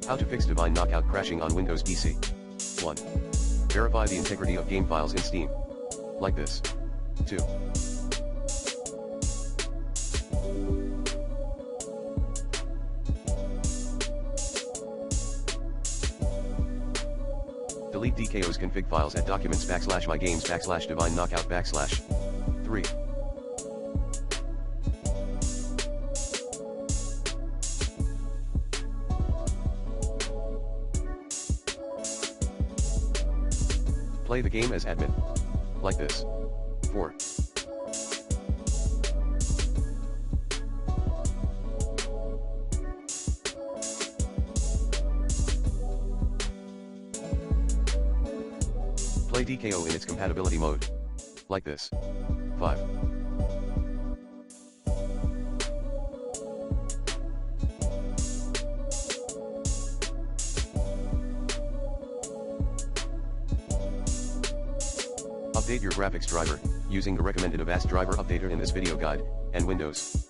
How to fix Divine Knockout crashing on Windows PC. 1. Verify the integrity of game files in Steam. Like this. 2. Delete DKO's config files at documents/mygames/Divine Knockout/. 3. Play the game as admin. Like this. 4. Play DKO in its compatibility mode. Like this. 5. Update your graphics driver, using the recommended Avast driver updater in this video guide, and Windows.